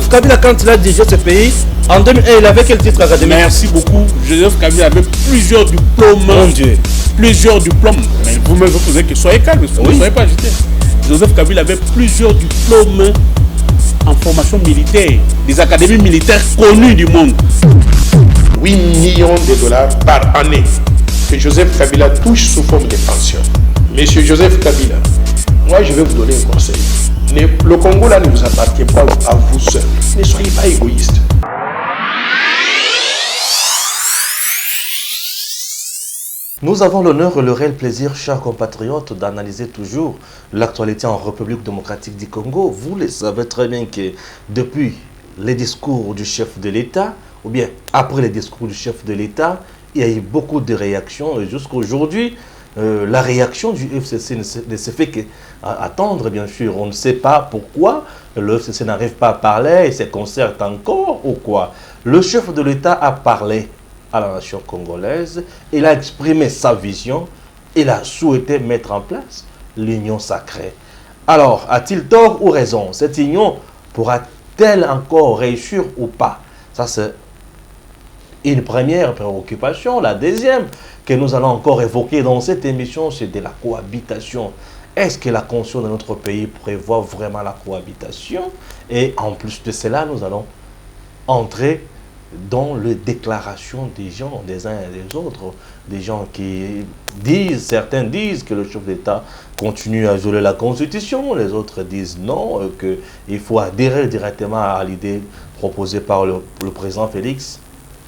Joseph Kabila, quand il a dirigé ce pays, en 2001, il avait quel titre académique? Merci beaucoup. Joseph Kabila avait plusieurs diplômes. Mon Dieu. Plusieurs diplômes. Mais vous-même, vous posez que soyez calme, vous ne soyez pas agité. Joseph Kabila avait plusieurs diplômes en formation militaire, des académies militaires connues du monde. 8 millions de dollars par année que Joseph Kabila touche sous forme de pension. Monsieur Joseph Kabila, moi je vais vous donner un conseil. Le Congo là ne vous appartient pas à vous seul. Ne soyez pas égoïste. Nous avons l'honneur et le réel plaisir, chers compatriotes, d'analyser toujours l'actualité en République démocratique du Congo. Vous le savez très bien que depuis les discours du chef de l'État, ou bien après les discours du chef de l'État, il y a eu beaucoup de réactions. Et jusqu'à aujourd'hui, la réaction du FCC ne se fait qu'attendre, bien sûr. On ne sait pas pourquoi le FCC n'arrive pas à parler, il se concerte encore ou quoi. Le chef de l'État a parlé à la nation congolaise, il a exprimé sa vision, il a souhaité mettre en place l'union sacrée. Alors, a-t-il tort ou raison? Cette union pourra-t-elle encore réussir ou pas? Ça, c'est une première préoccupation. La deuxième que nous allons encore évoquer dans cette émission, c'est de la cohabitation. Est-ce que la Constitution de notre pays prévoit vraiment la cohabitation? Et en plus de cela, nous allons entrer dans les déclarations des gens, des uns et des autres, des gens qui disent, certains disent que le chef d'État continue à violer la Constitution, les autres disent non, qu'il faut adhérer directement à l'idée proposée par le président Félix.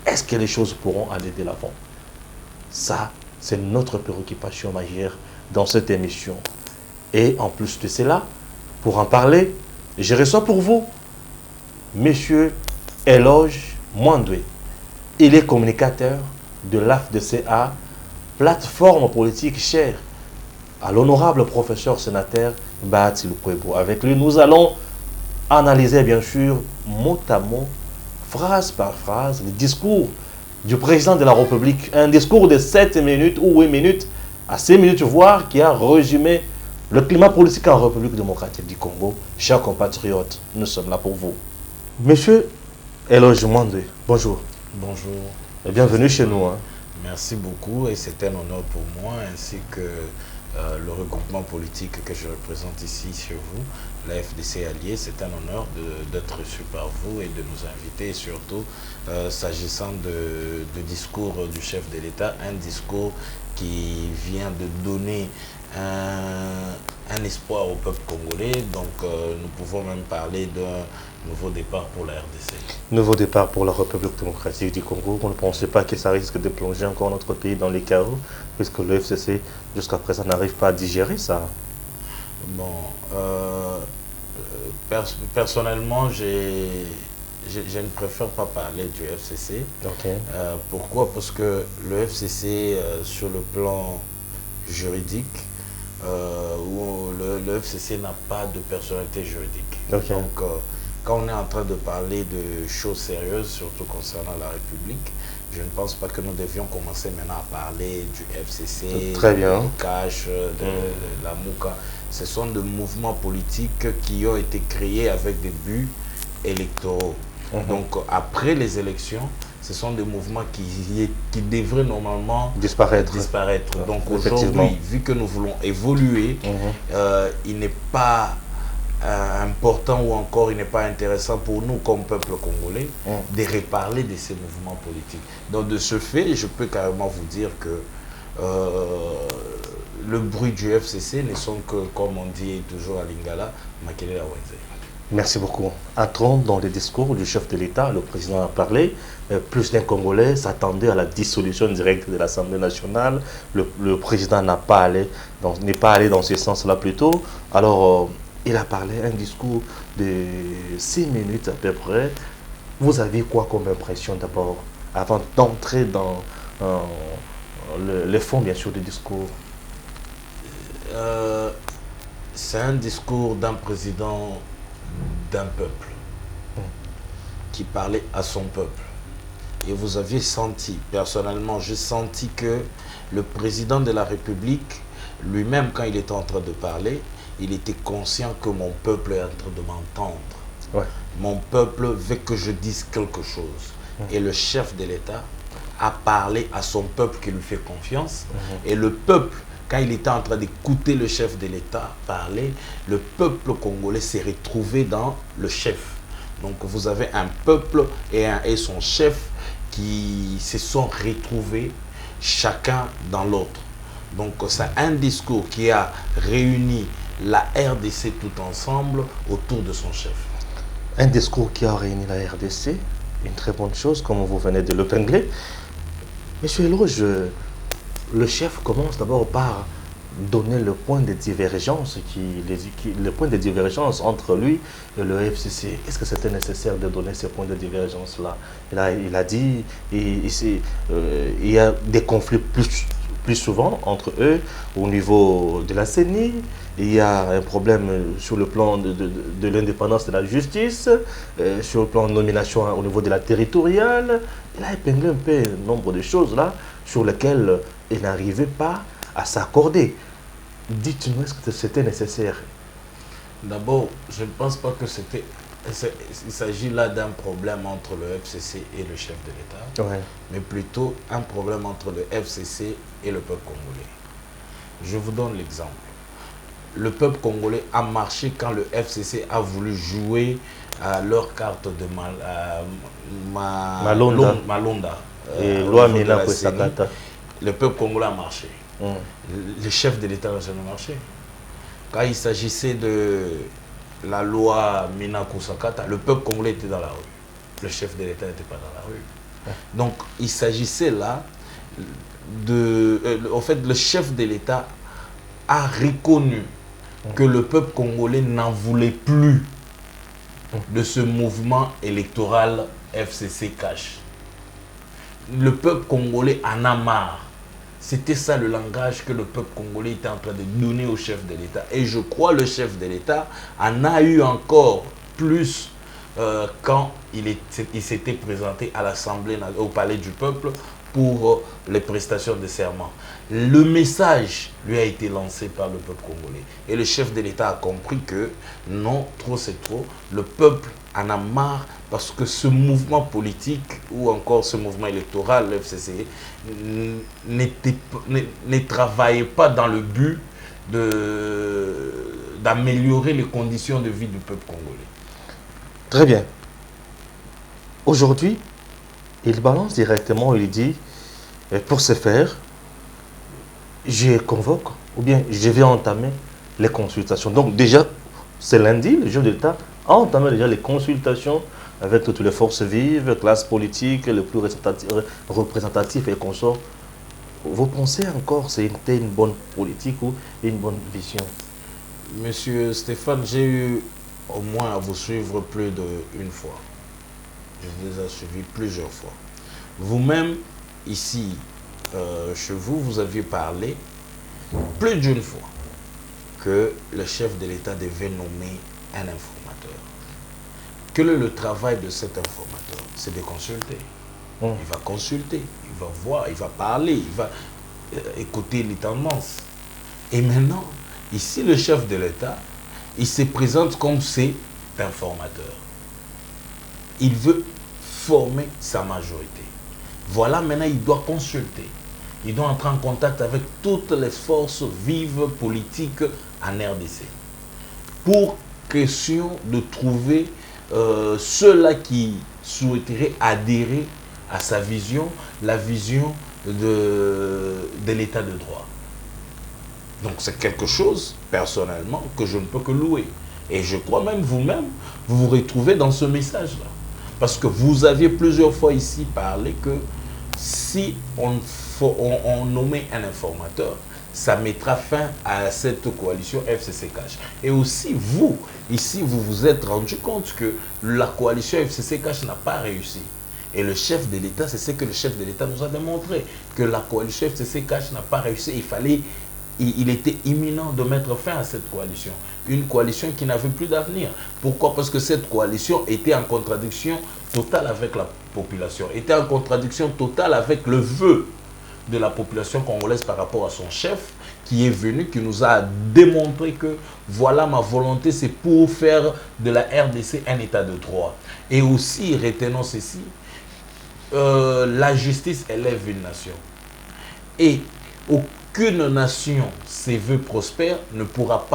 Est-ce que les choses pourront aller de l'avant? Ça, c'est notre préoccupation majeure dans cette émission. Et en plus de cela, pour en parler, je reçois pour vous Monsieur Eloge Mwandwe. Il est communicateur de l'AFDCA, plateforme politique chère à l'honorable professeur sénateur Bahati Lukwebo. Avec lui, nous allons analyser bien sûr mot à mot, phrase par phrase, le discours du président de la République. Un discours de 7 minutes ou 8 minutes, à 6 minutes voire, qui a résumé le climat politique en République démocratique du Congo. Chers compatriotes, nous sommes là pour vous. Monsieur Eloge Mwandwe, bonjour. Bonjour. Et bienvenue chez nous. Merci beaucoup et c'est un honneur pour moi ainsi que le regroupement politique que je représente ici chez vous, la FDC Alliée. C'est un honneur d'être reçu par vous et de nous inviter, et surtout s'agissant de discours du chef de l'État, un discours qui vient de donner un espoir au peuple congolais. Donc nous pouvons même parler d'un nouveau départ pour la RDC. Nouveau départ pour la République démocratique du Congo. On ne pensait pas que ça risque de plonger encore notre pays dans les chaos, puisque le FCC jusqu'à présent n'arrive pas à digérer ça. Bon, personnellement, je ne préfère pas parler du FCC. Okay. Pourquoi? Parce que le FCC, sur le plan juridique, où le FCC n'a pas de personnalité juridique. Okay. Donc, quand on est en train de parler de choses sérieuses, surtout concernant la République, je ne pense pas que nous devions commencer maintenant à parler du FCC, très bien, du CACH, de la MOUCA. Ce sont des mouvements politiques qui ont été créés avec des buts électoraux. Donc, après les élections, ce sont des mouvements qui devraient normalement disparaître. Donc aujourd'hui, vu que nous voulons évoluer, il n'est pas important ou encore il n'est pas intéressant pour nous comme peuple congolais de reparler de ces mouvements politiques. Donc de ce fait, je peux carrément vous dire que le bruit du FCC ne sont que, comme on dit toujours à Lingala, Makelela Wenze. Merci beaucoup. Entrons dans le discours du chef de l'État. Le président a parlé. Plus d'un Congolais s'attendait à la dissolution directe de l'Assemblée nationale. Le président n'est pas allé dans ce sens-là plutôt. Alors, il a parlé un discours de 6 minutes à peu près. Vous avez quoi comme impression d'abord, avant d'entrer dans le fond, bien sûr, du discours? C'est un discours d'un président d'un peuple qui parlait à son peuple. Et vous aviez senti, personnellement, j'ai senti que le président de la République, lui-même, quand il était en train de parler, il était conscient que mon peuple est en train de m'entendre. Ouais. mon peuple veut que je dise quelque chose. Et le chef de l'État a parlé à son peuple qui lui fait confiance. Et le peuple, quand il était en train d'écouter le chef de l'État parler, le peuple congolais s'est retrouvé dans le chef. Donc vous avez un peuple et son chef qui se sont retrouvés chacun dans l'autre. Donc c'est un discours qui a réuni la RDC tout ensemble autour de son chef. Un discours qui a réuni la RDC, une très bonne chose, comme vous venez de l'épingler. Monsieur Eloge, le chef commence d'abord par donner le point de divergence, le point de divergence entre lui et le FCC. Est-ce que c'était nécessaire de donner ce point de divergence-là? Il a dit il y a des conflits plus souvent entre eux au niveau de la CENI. Il y a un problème sur le plan de l'indépendance de la justice, sur le plan de nomination au niveau de la territoriale. Il a épinglé un peu un nombre de choses là sur lesquelles il n'arrivait pas à s'accorder. Dites-nous, est-ce que c'était nécessaire? D'abord, je ne pense pas que c'était... Il s'agit là d'un problème entre le FCC et le chef de l'État, Ouais. mais plutôt un problème entre le FCC et le peuple congolais. Je vous donne l'exemple. Le peuple congolais a marché quand le FCC a voulu jouer à leur carte de Malonda. Et au loi niveau de la Mina CENI. Sakata. Le peuple congolais a marché. Le chef de l'État n'a jamais marché. Quand il s'agissait de la loi Mina Kusakata, le peuple congolais était dans la rue. Le chef de l'État n'était pas dans la rue. Donc, il s'agissait là de... en fait, le chef de l'État a reconnu que le peuple congolais n'en voulait plus de ce mouvement électoral FCC Cash. Le peuple congolais en a marre. C'était ça le langage que le peuple congolais était en train de donner au chef de l'État. Et je crois que le chef de l'État en a eu encore plus quand il s'était présenté à l'Assemblée, au Palais du Peuple pour les prestations de serment. Le message lui a été lancé par le peuple congolais. Et le chef de l'État a compris que non, trop c'est trop. Le peuple en a marre parce que ce mouvement politique ou encore ce mouvement électoral, le FCC, ne travaillait pas dans le but d'améliorer les conditions de vie du peuple congolais. Très bien. Aujourd'hui, il balance directement, il dit, pour ce faire, je convoque, ou bien je vais entamer les consultations. Donc déjà, c'est lundi, le chef de l'État a entamé déjà les consultations avec toutes les forces vives, classes politiques, les plus représentatifs et consorts. Vous pensez encore que c'était une bonne politique ou une bonne vision? Monsieur Stéphane, j'ai eu au moins à vous suivre plus d'une fois. Je vous ai suivi plusieurs fois. Vous-même, ici, chez vous, vous aviez parlé plus d'une fois que le chef de l'État devait nommer un informateur. Quel est le travail de cet informateur? C'est de consulter. Il va consulter, il va voir, il va parler, il va écouter les tendances. Et maintenant, ici, le chef de l'État, il se présente comme cet informateur. Il veut former sa majorité. Voilà, maintenant, il doit consulter. Il doit entrer en contact avec toutes les forces vives politiques en RDC. Pour question de trouver ceux-là qui souhaiteraient adhérer à sa vision, la vision de l'état de droit. Donc c'est quelque chose, personnellement, que je ne peux que louer. Et je crois même vous-même, vous vous retrouvez dans ce message-là. Parce que vous aviez plusieurs fois ici parlé que si on nommait un informateur, ça mettra fin à cette coalition FCC Cash. Et aussi, vous, ici, vous vous êtes rendu compte que la coalition FCC Cash n'a pas réussi. Et le chef de l'État, c'est ce que le chef de l'État nous a démontré, que la coalition FCC Cash n'a pas réussi. Il était imminent de mettre fin à cette coalition. Une coalition qui n'avait plus d'avenir. Pourquoi? Parce que cette coalition était en contradiction totale avec la population, était en contradiction totale avec le vœu de la population congolaise par rapport à son chef, qui est venu, qui nous a démontré que voilà ma volonté, c'est pour faire de la RDC un état de droit. Et aussi, retenons ceci, la justice élève une nation. Et aucune nation, ses voeux prospères, ne pourra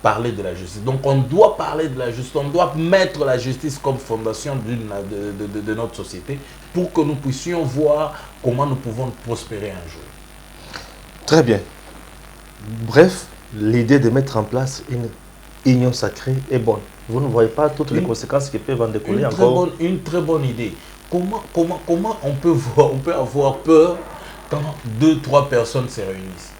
parler de la justice. Donc on doit parler de la justice, on doit mettre la justice comme fondation de notre société pour que nous puissions voir comment nous pouvons prospérer un jour. Très bien. Bref, l'idée de mettre en place une union sacrée est bonne. Vous ne voyez pas toutes les conséquences qui peuvent en découler encore. Une très bonne idée. Comment on peut avoir peur quand 2-3 personnes se réunissent?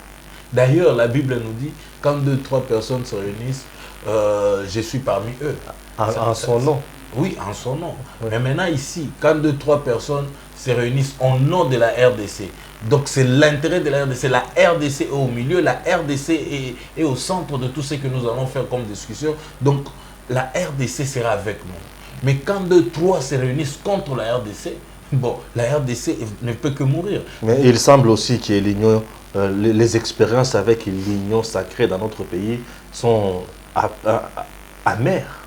D'ailleurs, la Bible nous dit, quand 2-3 personnes se réunissent, je suis parmi eux. En son nom. Oui, en son nom. Oui. Mais maintenant ici, quand 2-3 personnes se réunissent au nom de la RDC, donc c'est l'intérêt de la RDC. La RDC est au milieu, la RDC est au centre de tout ce que nous allons faire comme discussion. Donc la RDC sera avec nous. Mais quand 2-3 se réunissent contre la RDC, bon, la RDC ne peut que mourir. Mais il semble aussi que l'union, les expériences avec l'union sacrée dans notre pays sont amères.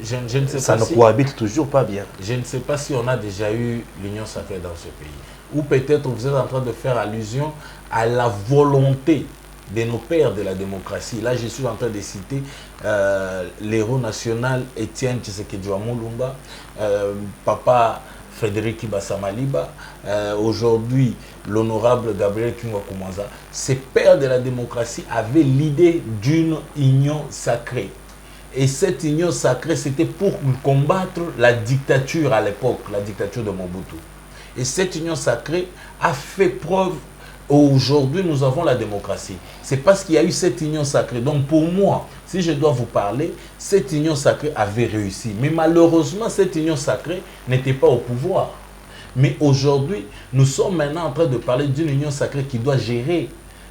Je ne sais ça pas ne cohabite toujours pas bien. Je ne sais pas si on a déjà eu l'union sacrée dans ce pays. Ou peut-être vous êtes en train de faire allusion à la volonté de nos pères de la démocratie. Là, je suis en train de citer l'héros national Étienne Tshisekedi Mulumba, papa Frédéric Ibassa-Maliba, aujourd'hui l'honorable Gabriel Kingwa-Koumanza. Ces pères de la démocratie avaient l'idée d'une union sacrée. Et cette union sacrée, c'était pour combattre la dictature à l'époque, la dictature de Mobutu. Et cette union sacrée a fait preuve. Aujourd'hui, nous avons la démocratie. C'est parce qu'il y a eu cette union sacrée. Donc pour moi, si je dois vous parler, cette union sacrée avait réussi. Mais malheureusement, cette union sacrée n'était pas au pouvoir. Mais aujourd'hui, nous sommes maintenant en train de parler d'une union sacrée qui doit gérer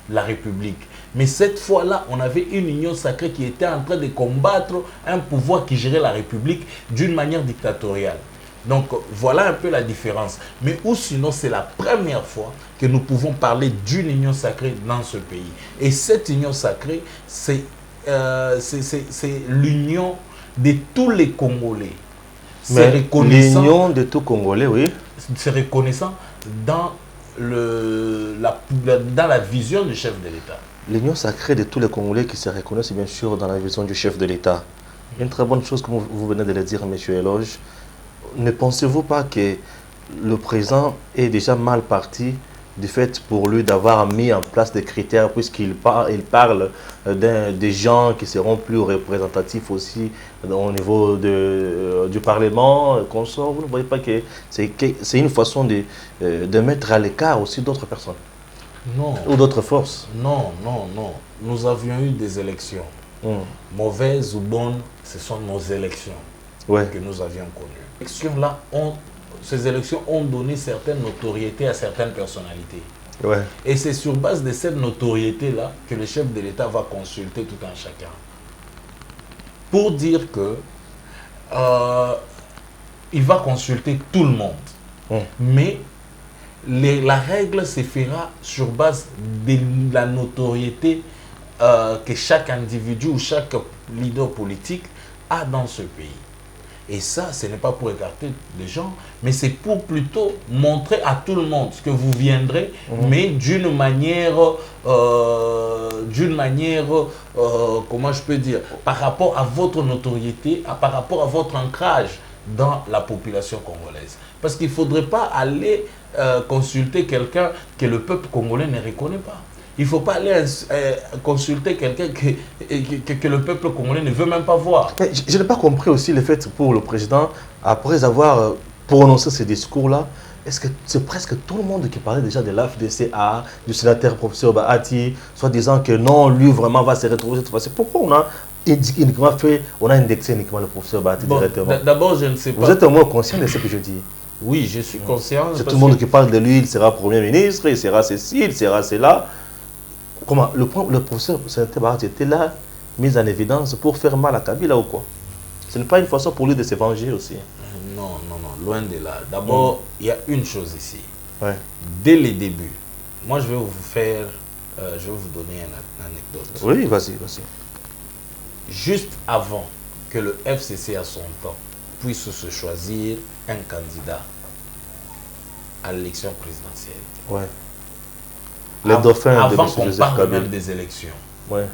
la République. Mais cette fois-là, on avait une union sacrée qui était en train de combattre un pouvoir qui gérait la République d'une manière dictatoriale. Donc voilà un peu la différence. Mais ou sinon, c'est la première fois que nous pouvons parler d'une union sacrée dans ce pays. Et cette union sacrée, c'est l'union de tous les Congolais. Mais l'union de tous Congolais, oui. C'est reconnaissant dans la vision du chef de l'État. L'union sacrée de tous les Congolais qui se reconnaissent bien sûr dans la vision du chef de l'État. Une très bonne chose, comme vous venez de le dire, M. Eloge. Ne pensez-vous pas que le président est déjà mal parti du fait pour lui d'avoir mis en place des critères, puisqu'il parle des gens qui seront plus représentatifs aussi au niveau du Parlement, consort? Vous ne voyez pas que c'est une façon de mettre à l'écart aussi d'autres personnes? Non. Ou d'autres forces? Non. Nous avions eu des élections. Mauvaises ou bonnes, ce sont nos élections que nous avions connues. Ces élections ont donné certaines notoriétés à certaines personnalités. Et c'est sur base de cette notoriété-là que le chef de l'État va consulter tout un chacun. Pour dire que il va consulter tout le monde. Mais la règle se fera sur base de la notoriété que chaque individu ou chaque leader politique a dans ce pays. Et ça, ce n'est pas pour écarter les gens, mais c'est pour plutôt montrer à tout le monde que vous viendrez, mais d'une manière, comment je peux dire, par rapport à votre notoriété, par rapport à votre ancrage dans la population congolaise. Parce qu'il ne faudrait pas aller consulter quelqu'un que le peuple congolais ne reconnaît pas. Il ne faut pas aller consulter quelqu'un que le peuple congolais ne veut même pas voir. Mais je n'ai pas compris aussi le fait pour le président, après avoir prononcé ce discours-là, est-ce que c'est presque tout le monde qui parlait déjà de l'AFDCA, du sénateur professeur Bahati, soit disant que non, lui vraiment va se retrouver cette fois-ci. Pourquoi on a indexé uniquement le professeur Bahati directement? D'abord, je ne sais pas. Vous êtes au moins conscient de ce que je dis? Oui, je suis conscient. C'est tout le monde qui parle de lui, il sera Premier ministre, il sera ceci, il sera cela. Comment le professeur sénateur Bahati était là, mis en évidence pour faire mal à Kabila ou quoi? Ce n'est pas une façon pour lui de se venger aussi? Non, loin de là. D'abord, il y a une chose ici. Dès les débuts, moi je vais vous faire je vais vous donner une anecdote. Oui, vas-y, vas-y. Juste avant que le FCC à son temps puisse se choisir un candidat à l'élection présidentielle. Ouais. Les dauphins de avant M. qu'on Joseph parle Kabila. même des élections. Ouais.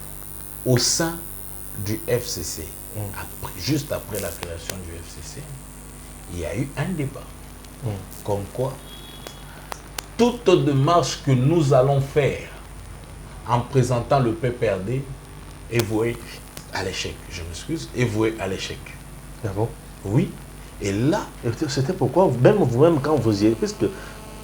Au sein du FCC, juste après la création du FCC, il y a eu un débat. Comme quoi, toute démarche que nous allons faire en présentant le PPRD est vouée à l'échec. Je m'excuse, est vouée à l'échec. Ah bon? Oui. Et là, c'était pourquoi, même vous-même, quand vous y êtes, puisque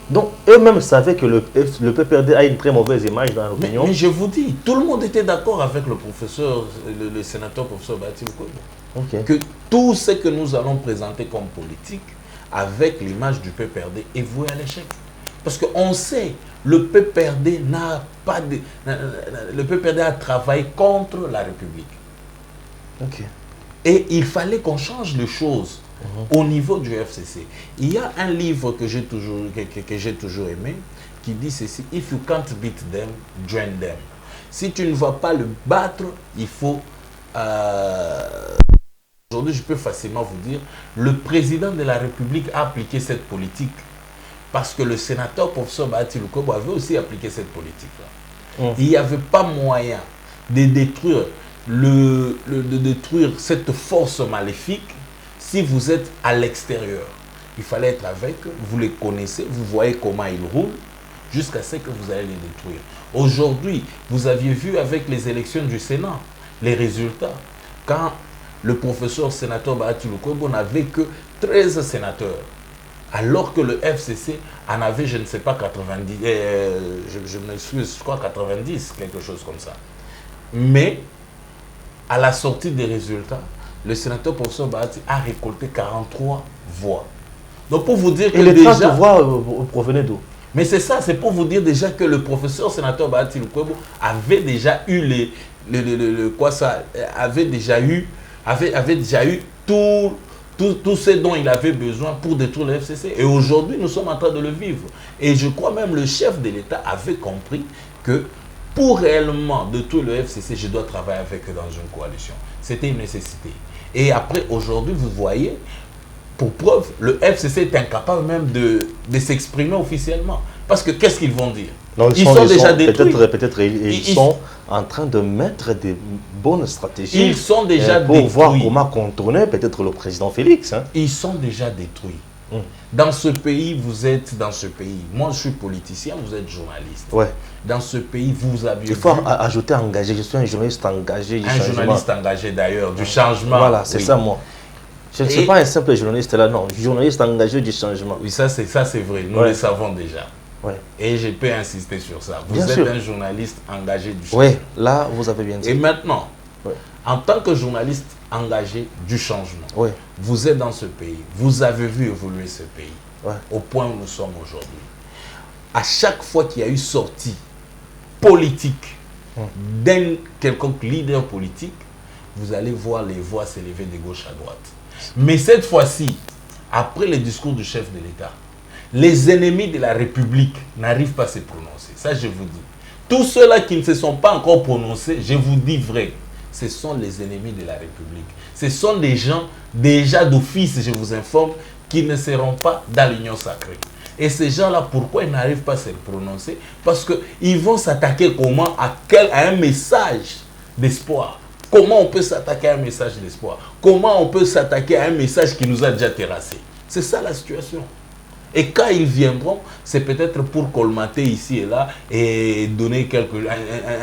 donc eux-mêmes savaient que le PPRD a une très mauvaise image dans l'opinion. mais je vous dis, tout le monde était d'accord avec le professeur, le sénateur professeur Bati Lukwebo, que tout ce que nous allons présenter comme politique avec l'image du PPRD est voué à l'échec. Parce qu'on sait, le PPRD n'a pas de, le PPRD a travaillé contre la République. Et il fallait qu'on change les choses au niveau du FCC. Il y a un livre que j'ai toujours aimé qui dit ceci: If you can't beat them, join them. Si tu ne vas pas le battre, il faut... Aujourd'hui, je peux facilement vous dire, le président de la République a appliqué cette politique parce que le sénateur professeur Bahati Lukwebo avait aussi appliqué cette politique-là. Il n'y avait pas moyen de détruire, de détruire cette force maléfique si vous êtes à l'extérieur. Il fallait être avec, vous les connaissez, vous voyez comment ils roulent, jusqu'à ce que vous allez les détruire. Aujourd'hui, vous aviez vu avec les élections du Sénat, les résultats, quand le professeur sénateur Bahati Lukwebo n'avait que 13 sénateurs, alors que le FCC en avait, je ne sais pas, 90, je m'excuse, je crois 90, quelque chose comme ça. Mais, à la sortie des résultats, le sénateur professeur Bahati a récolté 43 voix. Donc pour vous dire que les 30 déjà... voix provenaient d'où? Mais c'est ça, c'est pour vous dire déjà que le professeur sénateur Bahati Lukwebo avait déjà eu avait déjà eu tout ce dont il avait besoin pour détruire le FCC. Et aujourd'hui, nous sommes en train de le vivre. Et je crois même le chef de l'État avait compris que pour réellement détruire le FCC, je dois travailler avec eux dans une coalition. C'était une nécessité. Et après, aujourd'hui, vous voyez, pour preuve, le FCC est incapable même de s'exprimer officiellement. Parce que qu'est-ce qu'ils vont dire? Non, ils sont déjà détruits. Peut-être ils sont en train de mettre des bonnes stratégies. Ils sont déjà pour détruits. voir comment contourner peut-être le président Félix. Hein. Ils sont déjà détruits. Dans ce pays, vous êtes dans ce pays. Moi, je suis politicien, vous êtes journaliste. Ouais. Dans ce pays, vous avez Il faut ajouter engagé. Je suis un journaliste engagé du changement. Un journaliste engagé d'ailleurs, du changement. Voilà, c'est ça moi. Je ne suis pas un simple journaliste là, non. Journaliste engagé du changement. Oui, ça c'est vrai. Nous le savons déjà. Ouais. Et je peux insister sur ça. Vous Bien êtes sûr. un journaliste engagé du changement. Oui, là, vous avez bien dit. Et maintenant, en tant que journaliste engagé du changement, vous êtes dans ce pays. Vous avez vu évoluer ce pays au point où nous sommes aujourd'hui. À chaque fois qu'il y a eu sortie politique d'un quelconque leader politique, vous allez voir les voix s'élever de gauche à droite. Mais cette fois-ci, après le discours du chef de l'État, les ennemis de la République n'arrivent pas à se prononcer. Ça, je vous dis. Tous ceux-là qui ne se sont pas encore prononcés, je vous dis vrai, ce sont les ennemis de la République. Ce sont des gens, déjà d'office, je vous informe, qui ne seront pas dans l'union sacrée. Et ces gens-là, pourquoi ils n'arrivent pas à se prononcer? Parce qu'ils vont s'attaquer comment à un message d'espoir. Comment on peut s'attaquer à un message d'espoir? Comment on peut s'attaquer à un message qui nous a déjà terrassés? C'est ça la situation. Et quand ils viendront, c'est peut-être pour colmater ici et là et donner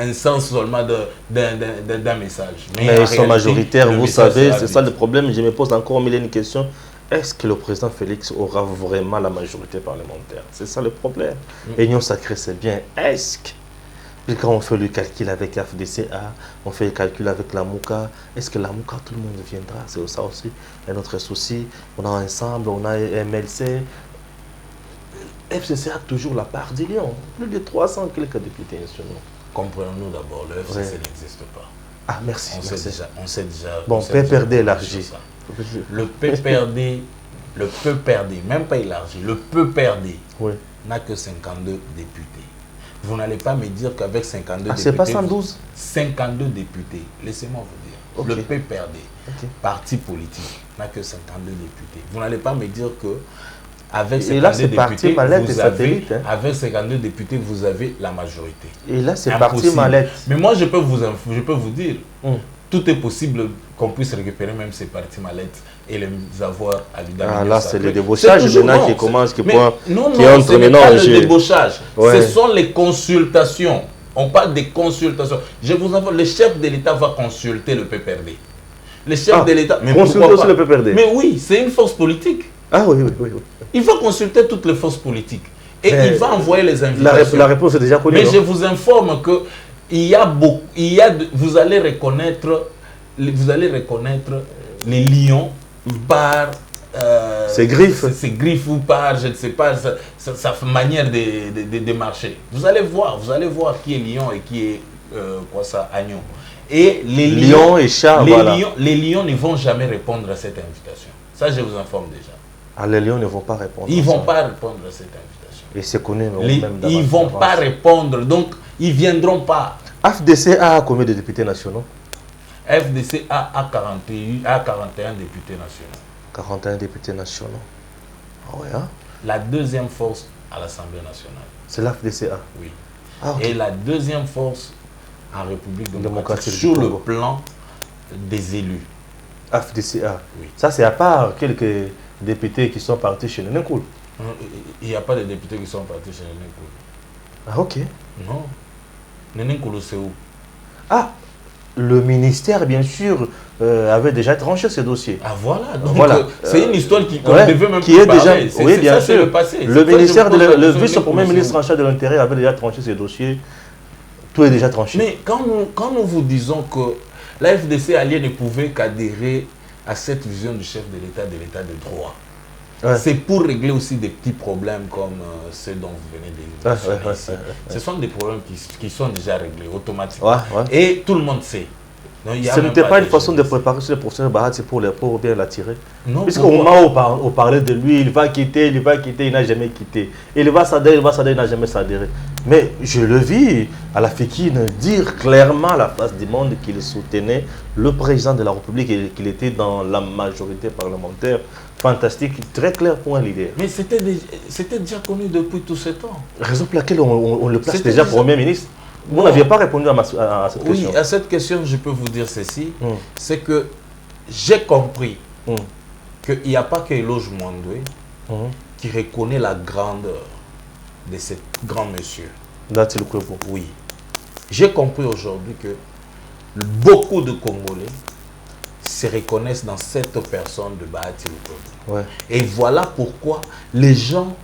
un sens seulement d'un message. Mais ils sont majoritaires, vous savez, c'est ça le problème. Je me pose encore mille et une questions. Est-ce que le président Félix aura vraiment la majorité parlementaire? C'est ça le problème. L'union sacrée, c'est bien. Est-ce que quand on fait le calcul avec la FDCA, on fait le calcul avec la MOUCA, est-ce que la MOUCA, tout le monde viendra? C'est ça aussi un autre souci. On a ensemble, on a MLC. FCC a toujours la part des lions. Plus de 300 quelques députés nationaux. Comprenons-nous d'abord, le FCC n'existe pas. Ah, merci. On sait déjà. Bon, PPRD élargi. Le PPRD, même pas élargi, le PPRD n'a que 52 députés. Vous n'allez pas me dire qu'avec 52 députés... c'est pas 112 52 députés, laissez-moi vous dire. Ok. Le PPRD, parti politique, n'a que 52 députés. Vous n'allez pas me dire que avec 52 députés, avec 52 députés, vous avez la majorité. Et là, c'est parti mallette. Mais moi, je peux vous dire, tout est possible qu'on puisse récupérer même ces parties mallettes et les avoir à l'identité. Ah là, c'est le débauchage maintenant qui commence, qui entre ce n'est pas le débauchage. Ce sont les consultations. On parle des consultations. Je vous informe, le chef de l'État va consulter le PPRD. Le chef de l'État... Consulter aussi le PPRD. Mais oui, c'est une force politique. Ah oui. Il va consulter toutes les forces politiques. Et il va envoyer les invitations. La réponse est déjà connue. Mais je vous informe que vous allez reconnaître les lions par ses griffes ou par, je ne sais pas, sa manière de marcher. Vous allez voir qui est lion et qui est agneau. Et les lions et chats, les lions ne vont jamais répondre à cette invitation. Ça, je vous informe déjà. Ah, les lions ne vont pas répondre. Ils ne vont pas répondre à cette invitation. Et c'est connu. Ils ne vont pas répondre, donc ils ne viendront pas. FDC a combien de députés nationaux? FDC a 41 députés nationaux. 41 députés nationaux. Ah ouais, hein? La deuxième force à l'Assemblée nationale. C'est l'FDCA? Oui. Ah, okay. Et la deuxième force en République démocratique sur le plan des élus. FDCA? Oui. Ça, c'est à part quelques députés qui sont partis chez Nenenkoul. Il n'y a pas de députés qui sont partis chez Nenenkoul. Ah, ok. Non. Nenenkoul, c'est où? Ah, le ministère, bien sûr, avait déjà tranché ce dossier. Ah voilà, donc c'est une histoire qui devait même qui est déjà, oui, bien sûr. Le passé. Le ministère, le vice-premier ministre en charge de l'Intérieur avait déjà tranché ce dossier. Tout est déjà tranché. Mais quand nous vous disons que la FDC alliée ne pouvait qu'adhérer à cette vision du chef de l'État de droit, c'est pour régler aussi des petits problèmes comme ceux dont vous venez de mentionner. Ce sont des problèmes qui sont déjà réglés automatiquement. Et tout le monde sait. Ce n'était pas une façon de préparer sur le professeur Bahati pour bien l'attirer. Puisqu'au moment où on parlait de lui, il va quitter, il n'a jamais quitté. Il va s'adhérer, il n'a jamais s'adhéré. Mais je le vis à la Fékine dire clairement à la face du monde qu'il soutenait le président de la République et qu'il était dans la majorité parlementaire. Fantastique, très clair pour un leader. Mais c'était déjà connu depuis tout ce temps. Raison pour laquelle on le place déjà Premier ministre. Vous n'aviez pas répondu à cette question. Oui, à cette question, je peux vous dire ceci. C'est que j'ai compris qu'il n'y a pas que Eloge Mwandwe qui reconnaît la grandeur de ce grand monsieur. Oui. J'ai compris aujourd'hui que beaucoup de Congolais se reconnaissent dans cette personne de Bahati Lukwebo. Et voilà pourquoi les gens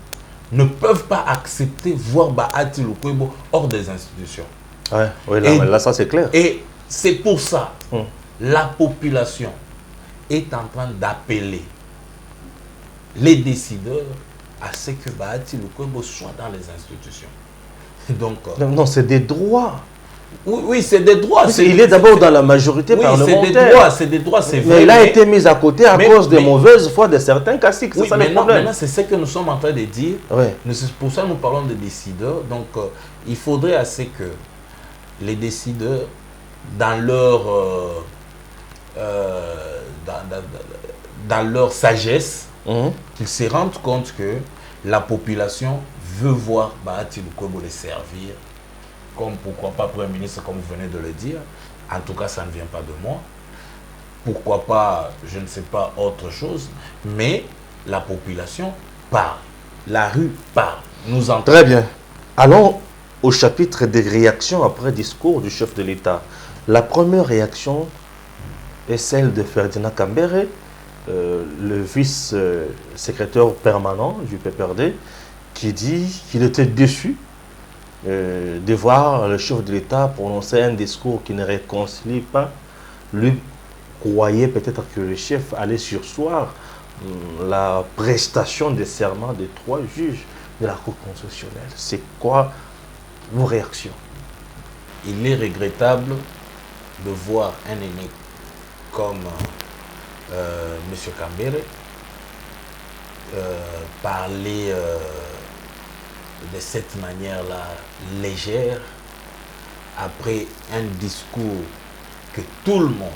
ne peuvent pas accepter voir Bahati Lukwebo hors des institutions. Là, ça c'est clair. Et c'est pour ça la population est en train d'appeler les décideurs à ce que Bahati Lukwebo soit dans les institutions. Donc, non, c'est des droits. Oui, c'est des droits. Il est d'abord dans la majorité parlementaire. C'est des droits, c'est vrai. Mais il a été mis à côté à cause des mauvaises foi de certains caciques. C'est ça le problème. Maintenant, c'est ce que nous sommes en train de dire. C'est pour ça que nous parlons de décideurs. Donc, il faudrait assez que les décideurs, dans leur sagesse, qu'ils se rendent compte que la population veut voir Bahati Lukwebo les servir, comme pourquoi pas Premier ministre, comme vous venez de le dire. En tout cas, ça ne vient pas de moi. Pourquoi pas, je ne sais pas, autre chose. Mais la population parle. La rue parle. Nous entendons. Très bien. Allons au chapitre des réactions après discours du chef de l'État. La première réaction est celle de Ferdinand Kambere, le vice-secrétaire permanent du PPRD, qui dit qu'il était déçu de voir le chef de l'État prononcer un discours qui ne réconcilie pas. Lui croyait peut-être que le chef allait surseoir la prestation de serment des 3 juges de la Cour constitutionnelle. C'est quoi vos réactions? Il est regrettable de voir un aîné comme M. Kambere parler de cette manière-là légère, après un discours que tout le monde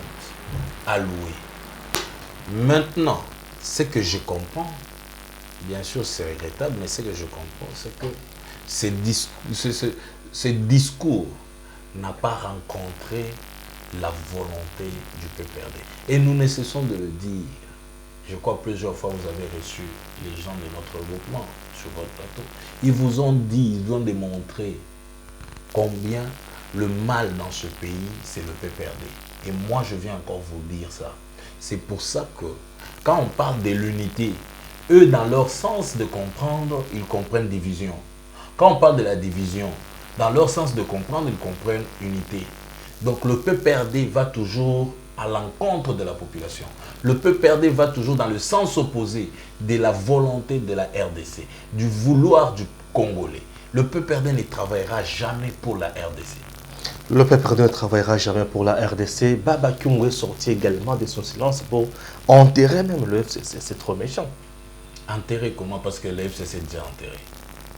a loué. Maintenant, ce que je comprends, bien sûr c'est regrettable, mais ce que je comprends, c'est que ce discours n'a pas rencontré la volonté du PPRD. Et nous ne cessons de le dire. Je crois plusieurs fois vous avez reçu les gens de notre groupement sur votre plateau. Ils vous ont dit, ils vous ont démontré combien le mal dans ce pays, c'est le PPRD. Et moi, je viens encore vous dire ça. C'est pour ça que, quand on parle de l'unité, eux, dans leur sens de comprendre, ils comprennent division. Quand on parle de la division, dans leur sens de comprendre, ils comprennent unité. Donc le PPRD va toujours à l'encontre de la population. Le PPRD va toujours dans le sens opposé de la volonté de la RDC, du vouloir du Congolais. Le PPRD ne travaillera jamais pour la RDC. Le PPRD ne travaillera jamais pour la RDC. Baba Kyungu est sorti également de son silence pour enterrer même le FCC. C'est trop méchant. Enterrer comment? Parce que le FCC est déjà enterré.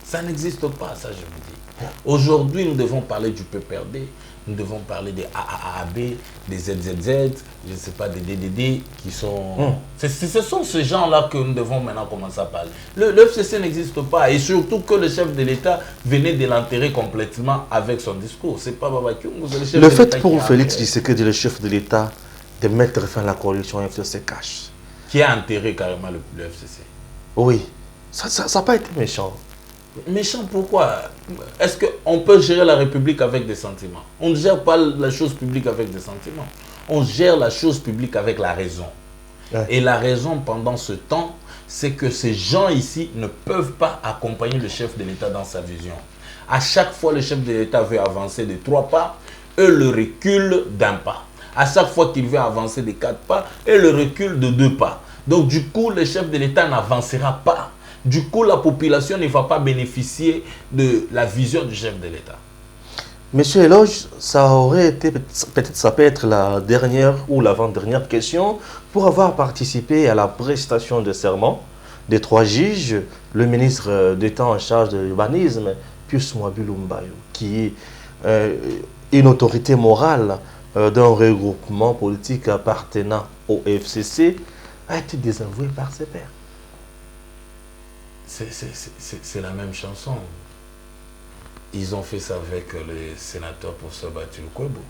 Ça n'existe pas, ça je vous dis. Aujourd'hui, nous devons parler du PPRD, nous devons parler des AAAB, des ZZZ, je ne sais pas, des DDD, qui sont... Ce sont ces gens-là que nous devons maintenant commencer à parler. Le FCC n'existe pas, et surtout que le chef de l'État venait de l'enterrer complètement avec son discours. C'est pas Baba Kyungu, c'est le chef de l'État. Le fait pour Félix Tshisekedi, le chef de l'État, de mettre fin à la coalition FCC cache. Qui a enterré carrément le FCC. Oui, ça n'a pas été méchant. Méchant pourquoi? Est-ce qu'on peut gérer la République avec des sentiments? On ne gère pas la chose publique avec des sentiments. On gère la chose publique avec la raison. Ouais. Et la raison pendant ce temps, c'est que ces gens ici ne peuvent pas accompagner le chef de l'État dans sa vision. À chaque fois, le chef de l'État veut avancer de 3 pas, eux le reculent d'1 pas. À chaque fois qu'il veut avancer de 4 pas, eux le reculent de 2 pas. Donc du coup, le chef de l'État n'avancera pas. Du coup, la population ne va pas bénéficier de la vision du chef de l'État. Monsieur Eloge, ça aurait été, peut-être ça peut être la dernière ou l'avant-dernière question. Pour avoir participé à la prestation de serment des 3 juges, le ministre d'État en charge de l'urbanisme, Pius Mwabulu Mbayo, qui est une autorité morale d'un regroupement politique appartenant au FCC, a été désavoué par ses pairs. C'est la même chanson. Ils ont fait ça avec les sénateurs pour se battre le Kwebo.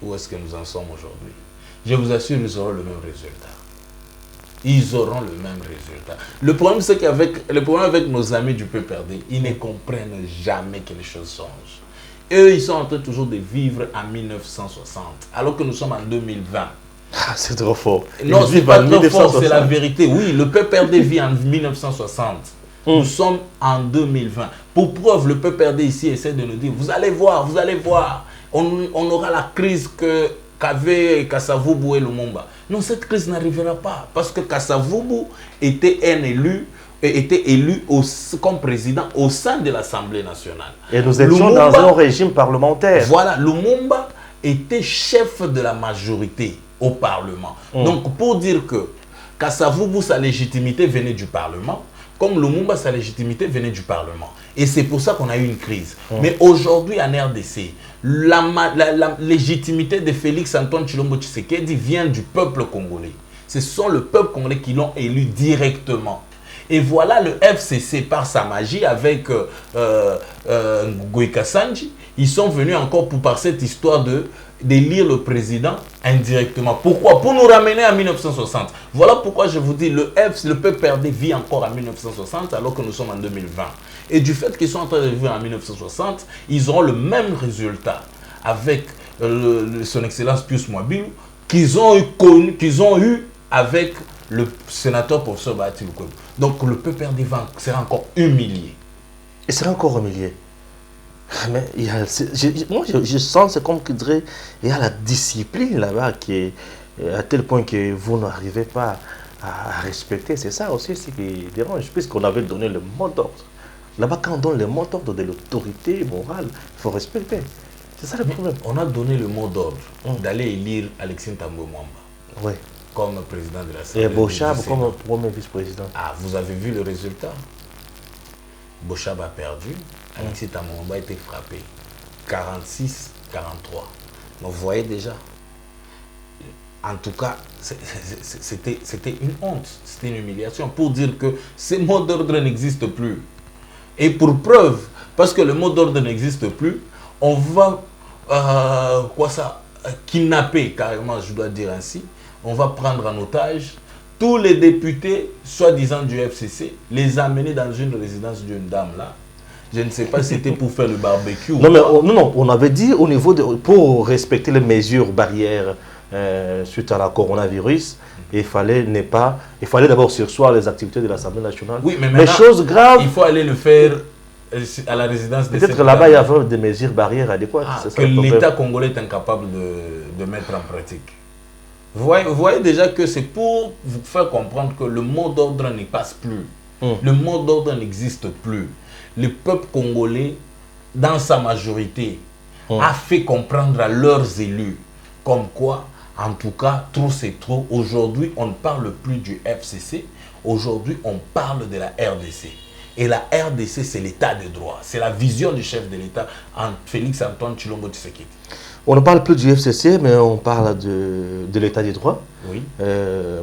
Où est-ce que nous en sommes aujourd'hui? Je vous assure, ils auront le même résultat. Ils auront le même résultat. Le problème, c'est avec nos amis du PPRD, ils ne comprennent jamais que les choses changent. Eux, ils sont en train toujours de vivre en 1960, alors que nous sommes en 2020. Ah, c'est trop fort. Non, c'est pas trop fort, c'est la vérité. Oui, le PPRD vit en 1960. Nous sommes en 2020. Pour preuve, le PPRD ici essaie de nous dire, vous allez voir, on aura la crise qu'avaient Kasavubu et Lumumba. Non, cette crise n'arrivera pas. Parce que Kasavubu était élu comme président au sein de l'Assemblée nationale. Et nous étions dans un régime parlementaire. Voilà, Lumumba était chef de la majorité au Parlement. Donc, pour dire que Kasavubu, sa légitimité venait du Parlement, comme Lumumba, sa légitimité venait du Parlement. Et c'est pour ça qu'on a eu une crise. Mais aujourd'hui, en RDC, la légitimité de Félix Antoine Tshilombo Tshisekedi vient du peuple congolais. Ce sont le peuple congolais qui l'ont élu directement. Et voilà le FCC, par sa magie, avec Ngoï Kassanji, ils sont venus encore par cette histoire d'élire le président indirectement. Pourquoi? Pour nous ramener en 1960. Voilà pourquoi je vous dis, le PPRD vit encore en 1960 alors que nous sommes en 2020. Et du fait qu'ils sont en train de vivre en 1960, ils auront le même résultat avec son Excellence Pius Mwabulu qu'ils ont eu avec le sénateur professeur Bahati Lukwebo. Donc le PPRD sera encore humilié. Il sera encore humilié. Mais moi, je sens, c'est comme qu'il dirait, il y a la discipline là-bas qui est à tel point que vous n'arrivez pas à respecter. C'est ça aussi ce qui dérange, puisqu'on avait donné le mot d'ordre. Là-bas, quand on donne le mot d'ordre de l'autorité morale, il faut respecter. C'est ça le problème. On a donné le mot d'ordre d'aller élire Alexis Thambwe Mwamba. Oui. Comme président de l'Assemblée. Et Bochab comme premier vice-président. Ah, vous avez vu le résultat? Bochab a perdu, Alexis Tamongomba a été frappé. 46-43. Donc vous voyez déjà. En tout cas, c'était une honte, c'était une humiliation pour dire que ces mots d'ordre n'existent plus. Et pour preuve, parce que le mot d'ordre n'existe plus, on va kidnapper, carrément, je dois dire ainsi, on va prendre en otage tous les députés, soi-disant du FCC, les amener dans une résidence d'une dame là. Je ne sais pas si c'était pour faire le barbecue. Non, mais on avait dit au niveau pour respecter les mesures barrières suite à la coronavirus, il fallait d'abord surseoir les activités de l'Assemblée nationale. Oui, mais chose grave, il faut aller le faire à la résidence des peut-être là-bas il y avait des mesures barrières adéquates. Que l'État congolais est incapable de mettre en pratique. Vous voyez déjà que c'est pour vous faire comprendre que le mot d'ordre ne passe plus. Le mot d'ordre n'existe plus. Le peuple congolais, dans sa majorité, a fait comprendre à leurs élus comme quoi, en tout cas, trop c'est trop. Aujourd'hui, on ne parle plus du FCC. Aujourd'hui, on parle de la RDC. Et la RDC, c'est l'état de droit. C'est la vision du chef de l'État, Félix Antoine Tshilombo Tshisekedi. On ne parle plus du FCC, mais on parle de l'état de droit, oui.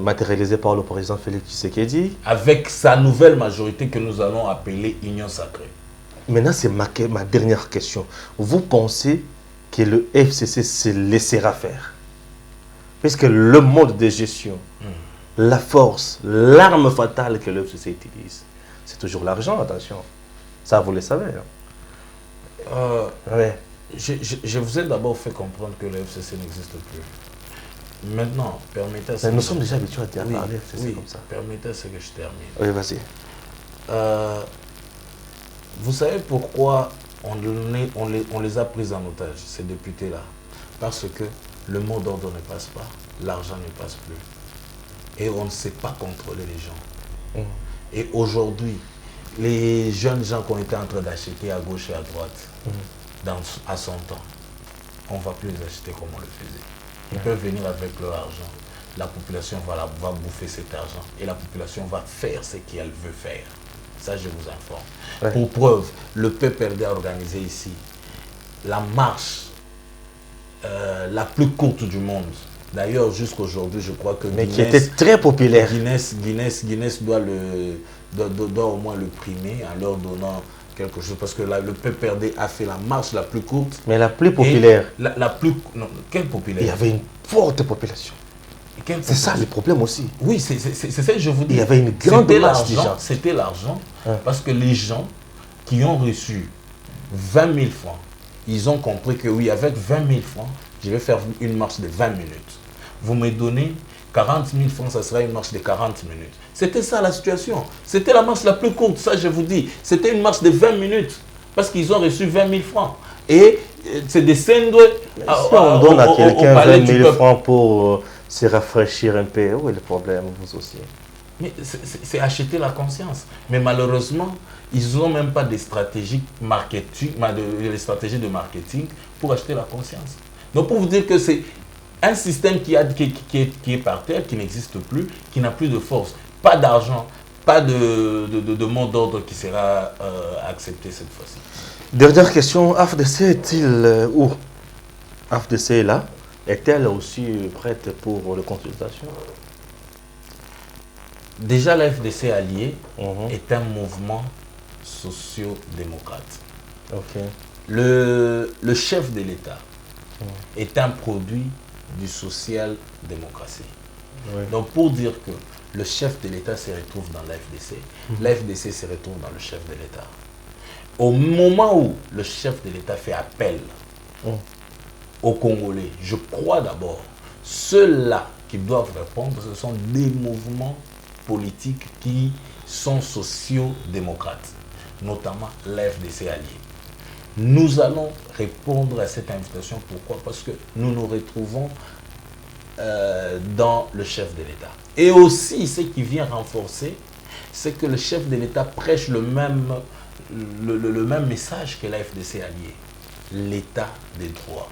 Matérialisé par le président Félix Tshisekedi. Avec sa nouvelle majorité que nous allons appeler Union Sacrée. Maintenant, c'est ma dernière question. Vous pensez que le FCC se laissera faire? Puisque le mode de gestion, la force, l'arme fatale que le FCC utilise, c'est toujours l'argent, attention. Ça, vous le savez. Ouais. Je vous ai d'abord fait comprendre que le FCC n'existe plus. Maintenant, permettez à ce que... Nous sommes déjà habitués à parler FCC comme ça. Permettez à ce que je termine. Oui, vas-y. Vous savez pourquoi on les a pris en otage, ces députés-là? Parce que le mot d'ordre ne passe pas, l'argent ne passe plus. Et on ne sait pas contrôler les gens. Et aujourd'hui, les jeunes gens qu'on était en train d'acheter à gauche et à droite, à son temps, on ne va plus les acheter comme on le faisait. Ils peuvent venir avec leur argent. La population va bouffer cet argent. Et la population va faire ce qu'elle veut faire. Ça, je vous informe. Pour preuve, le PPRD a organisé ici la marche la plus courte du monde. D'ailleurs, jusqu'aujourd'hui, je crois que mais Guinness, qui était très populaire. Guinness doit au moins le primer en leur donnant quelque chose. Parce que le PPRD a fait la marche la plus courte. Mais la plus populaire. Non, quelle populaire? Il y avait une forte population. C'est ça le problème aussi. Oui, c'est ça que je vous dis. Il y avait une grande masse de gens. C'était l'argent, parce que les gens qui ont reçu 20 000 francs, ils ont compris que oui, avec 20 000 francs, je vais faire une marche de 20 minutes. Vous me donnez 40 000 francs, ça sera une marche de 40 minutes. C'était ça la situation. C'était la marche la plus courte, ça je vous dis. C'était une marche de 20 minutes, parce qu'ils ont reçu 20 000 francs. Et c'est descendre... Si on donne à quelqu'un 20 000 francs pour... se rafraîchir un peu, où est le problème, vous aussi? Mais c'est acheter la conscience. Mais malheureusement, ils n'ont même pas de stratégie marketing, de marketing pour acheter la conscience. Donc pour vous dire que c'est un système qui est par terre, qui n'existe plus, qui n'a plus de force, pas d'argent, pas de mot d'ordre qui sera accepté cette fois-ci. Dernière question, AFDC est-il où? AFDC est là? Est-elle aussi prête pour les consultations? Déjà, la FDC Alliée est un mouvement socio-démocrate. Le chef de l'État est un produit du social-démocratie. Donc, pour dire que le chef de l'État se retrouve dans la FDC, la FDC se retrouve dans le chef de l'État. Au moment où le chef de l'État fait appel aux Congolais, je crois d'abord, ceux-là qui doivent répondre, ce sont des mouvements politiques qui sont socio-démocrates, notamment l'FDC Alliée. Nous allons répondre à cette invitation. Pourquoi? Parce que nous nous retrouvons dans le chef de l'État. Et aussi, ce qui vient renforcer, c'est que le chef de l'État prêche le même message que la FDC Alliée, l'état des droits.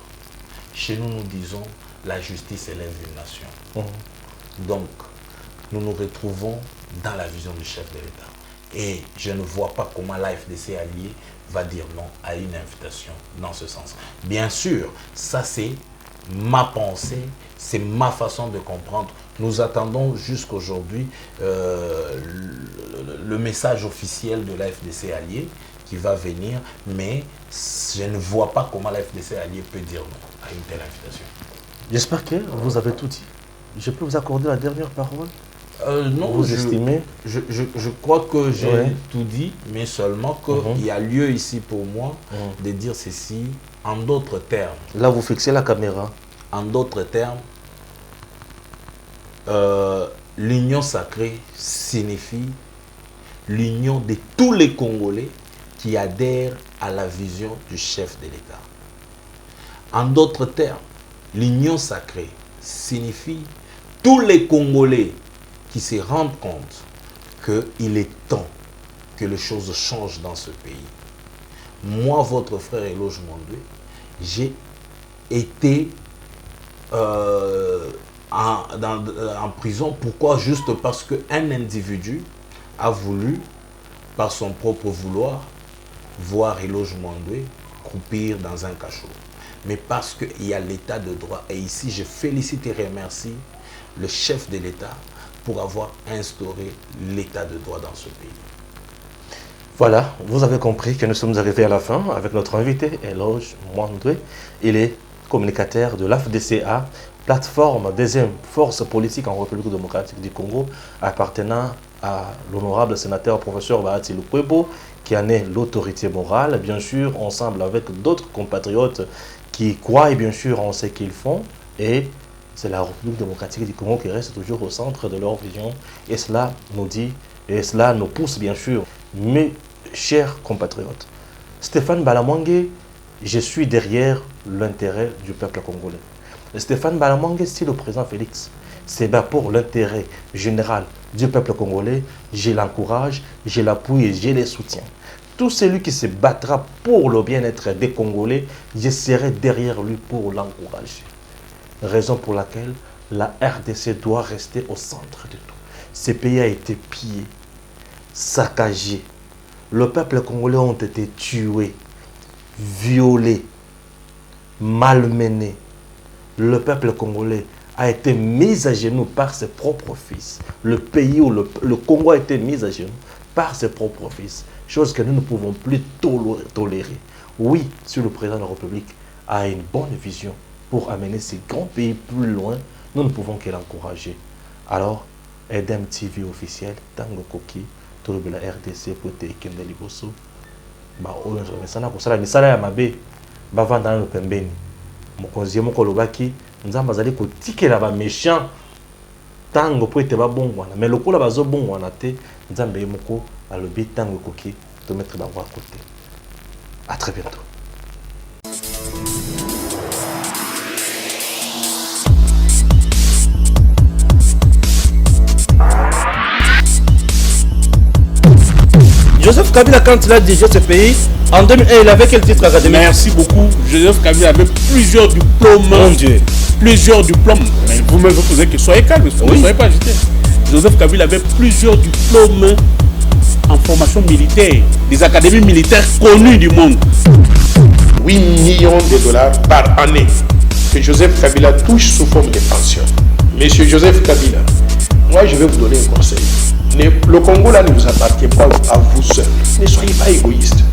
Chez nous, nous disons la justice élève une nation. Donc, nous nous retrouvons dans la vision du chef de l'État. Et je ne vois pas comment la FDC alliée va dire non à une invitation dans ce sens. Bien sûr, ça c'est ma pensée, c'est ma façon de comprendre. Nous attendons jusqu'aujourd'hui le message officiel de la FDC alliée qui va venir, mais je ne vois pas comment la FDC alliée peut dire non à une telle invitation. J'espère que vous avez tout dit. Je peux vous accorder la dernière parole? Non, vous estimez? Je crois que j'ai tout dit, mais seulement qu'il y a lieu ici pour moi de dire ceci en d'autres termes. Là, vous fixez la caméra. En d'autres termes, l'union sacrée signifie l'union de tous les Congolais qui adhèrent à la vision du chef de l'État. En d'autres termes, l'union sacrée signifie tous les Congolais qui se rendent compte qu'il est temps que les choses changent dans ce pays. Moi, votre frère Eloge Mondoué, j'ai été en prison. Pourquoi? Juste parce qu'un individu a voulu, par son propre vouloir, voir Eloge Mondoué croupir dans un cachot. Mais parce qu'il y a l'état de droit. Et ici, je félicite et remercie le chef de l'État pour avoir instauré l'état de droit dans ce pays. Voilà, vous avez compris que nous sommes arrivés à la fin avec notre invité, Eloge Mondoué. Il est communicateur de l'AFDCA, plateforme deuxième force politique en République démocratique du Congo, appartenant à l'honorable sénateur professeur Bahati Lukwebo, qui en est l'autorité morale, bien sûr, ensemble avec d'autres compatriotes qui croient bien sûr en ce qu'ils font, et c'est la République démocratique du Congo qui reste toujours au centre de leur vision, et cela nous dit, et cela nous pousse bien sûr. Mes chers compatriotes, Stéphane Balamwangé, je suis derrière l'intérêt du peuple congolais. Stéphane Balamwangé, si le président Félix, c'est bien pour l'intérêt général du peuple congolais, je l'encourage, je l'appuie et je les soutiens. Tout celui qui se battra pour le bien-être des Congolais, je serai derrière lui pour l'encourager. Raison pour laquelle la RDC doit rester au centre de tout. Ce pays a été pillé, saccagé. Le peuple congolais a été tué, violé, malmené. Le peuple congolais a été mis à genoux par ses propres fils. Le pays où le Congo a été mis à genoux par ses propres fils. Chose que nous ne pouvons plus tolérer. Oui, si le président de la République a une bonne vision pour amener ces grands pays plus loin, nous ne pouvons que l'encourager. Alors, Edem TV officiel, Tango Koki, tout la RDC, Pote Kende Liboso, misala ya mabe, bavanda na pembeni. Mokonzi moko lobaki, nzamba zali ko tikela ba méchant tango po ete ba bongwana, mais lokola bazo bongwana te, nzambe moko alobi tango koki to mettre bango à côté. À très bientôt. Joseph Kabila, quand il a dirigé ce pays, en 2001, il avait quel titre académique? Merci beaucoup. Joseph Kabila avait plusieurs diplômes. Mon Dieu. Plusieurs diplômes. Mais vous me posez que soyez calme, ne soyez pas agité. Joseph Kabila avait plusieurs diplômes en formation militaire, des académies militaires connues du monde. 8 millions de dollars par année que Joseph Kabila touche sous forme de pension. Monsieur Joseph Kabila, moi je vais vous donner un conseil. Le Congo là ne vous appartient pas à vous seul. Ne soyez pas égoïste.